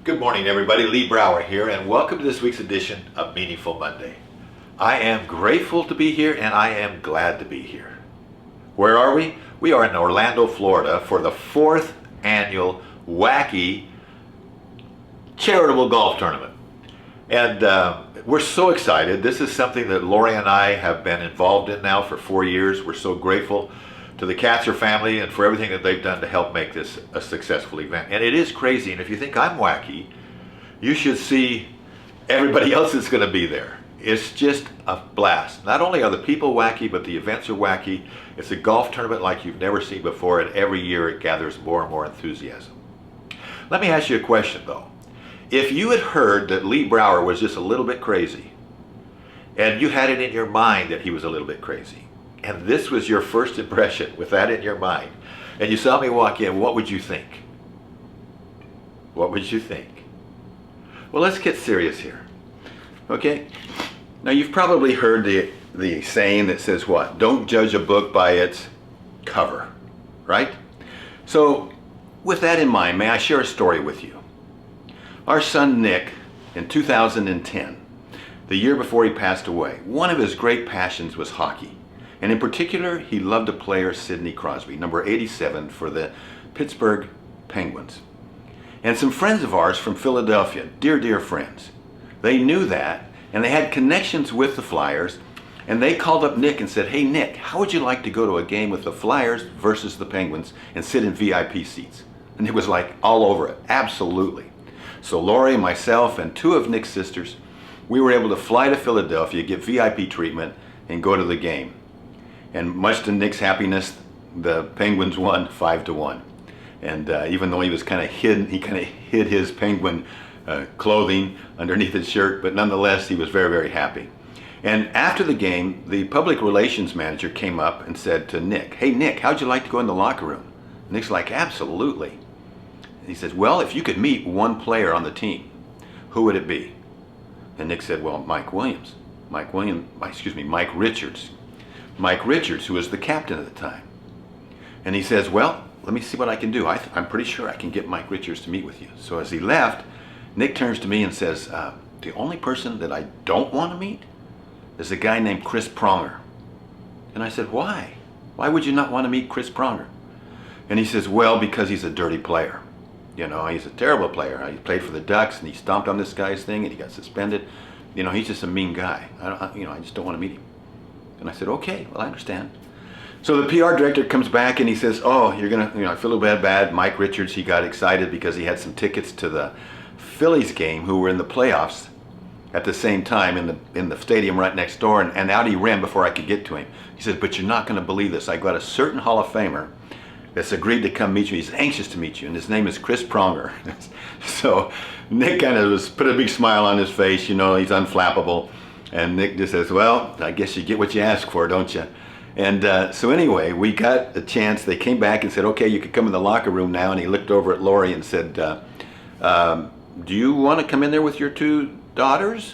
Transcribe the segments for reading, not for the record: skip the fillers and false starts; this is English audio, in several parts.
Good morning, everybody. Lee Brower here, and welcome to this week's edition of Meaningful Monday. I am grateful to be here, and I am glad to be here. Where are we? We are in Orlando, Florida, for the 4th annual Wacky Charitable Golf Tournament. And we're so excited. This is something that Lori and I have been involved in now for 4 years. We're so grateful to the Katzer family and for everything that they've done to help make this a successful event. And it is crazy, and if you think I'm wacky, you should see everybody else that's going to be there. It's just a blast. Not only are the people wacky, but the events are wacky. It's a golf tournament like you've never seen before, and every year it gathers more and more enthusiasm. Let me ask you a question, though. If you had heard that Lee Brower was just a little bit crazy, and you had it in your mind that he was a little bit crazy, and this was your first impression with that in your mind, and you saw me walk in, what would you think? What would you think? Well, let's get serious here. Okay? Now, you've probably heard the saying that says what? Don't judge a book by its cover, right? So, with that in mind, may I share a story with you? Our son Nick, in 2010, the year before he passed away, one of his great passions was hockey. And in particular, he loved a player, Sidney Crosby, number 87 for the Pittsburgh Penguins. And some friends of ours from Philadelphia, dear friends, they knew that, and they had connections with the Flyers, and they called up Nick and said, hey Nick, how would you like to go to a game with the Flyers versus the Penguins and sit in VIP seats? And it was like all over it, absolutely. So Lori, myself, and two of Nick's sisters, we were able to fly to Philadelphia, get VIP treatment, and go to the game. And much to Nick's happiness, the Penguins won 5-1. And even though he was kind of hid his Penguin clothing underneath his shirt, but nonetheless, he was very happy. And after the game, the public relations manager came up and said to Nick, hey Nick, how'd you like to go in the locker room? And Nick's like, absolutely. And he says, well, if you could meet one player on the team, who would it be? And Nick said, well, Mike Richards. Mike Richards, who was the captain at the time. And he says, well, let me see what I can do. I'm pretty sure I can get Mike Richards to meet with you. So as he left, Nick turns to me and says, the only person that I don't want to meet is a guy named Chris Pronger. And I said, why? Why would you not want to meet Chris Pronger? And he says, well, because he's a dirty player. You know, he's a terrible player. He played for the Ducks, and he stomped on this guy's thing, and he got suspended. You know, he's just a mean guy. I just don't want to meet him. And I said, okay, well, I understand. So the PR director comes back and he says, oh, you're going to, I feel a little bad. Mike Richards, he got excited because he had some tickets to the Phillies game who were in the playoffs at the same time in the stadium right next door. And out he ran before I could get to him. He says, but you're not going to believe this. I got a certain Hall of Famer that's agreed to come meet you. He's anxious to meet you. And his name is Chris Pronger. So Nick kind of put a big smile on his face. You know, he's unflappable. And Nick just says, well, I guess you get what you ask for, don't you? And so anyway, we got a chance. They came back and said, okay, you could come in the locker room now. And he looked over at Lori and said, do you want to come in there with your two daughters?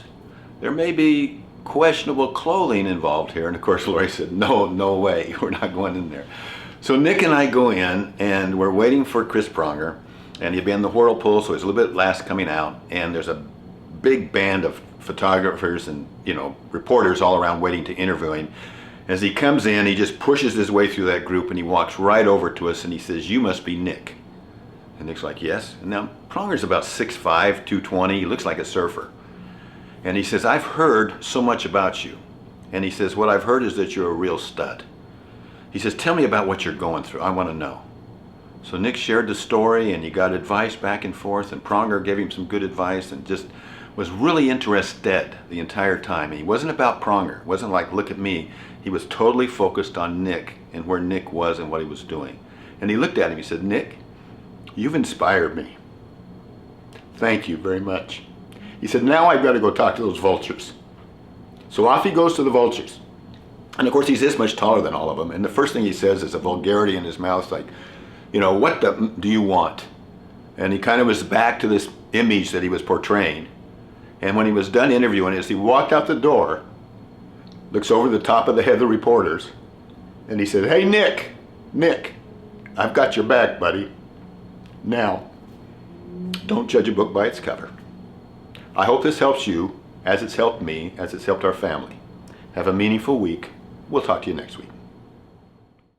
There may be questionable clothing involved here. And of course, Lori said, no way, we're not going in there. So Nick and I go in, and we're waiting for Chris Pronger. And he'd been in the whirlpool, so he's a little bit last coming out. And there's a big band of photographers and reporters all around waiting to interview him. As he comes in, he just pushes his way through that group, and he walks right over to us and he says, you must be Nick. And Nick's like, yes. And now Pronger's about 6'5", 220. He looks like a surfer. And he says, I've heard so much about you. And he says, what I've heard is that you're a real stud. He says, tell me about what you're going through. I want to know. So Nick shared the story, and he got advice back and forth, and Pronger gave him some good advice and just was really interested the entire time. And he wasn't about Pronger. It wasn't like, look at me. He was totally focused on Nick and where Nick was and what he was doing. And he looked at him, he said, Nick, you've inspired me. Thank you very much. He said, now I've got to go talk to those vultures. So off he goes to the vultures. And of course, he's this much taller than all of them. And the first thing he says is a vulgarity in his mouth, like, what do you want? And he kind of was back to this image that he was portraying. And when he was done interviewing, as he walked out the door, looks over the top of the head of the reporters, and he said, hey, Nick, I've got your back, buddy. Now, Don't judge a book by its cover. I hope this helps you, as it's helped me, as it's helped our family. Have a meaningful week. We'll talk to you next week.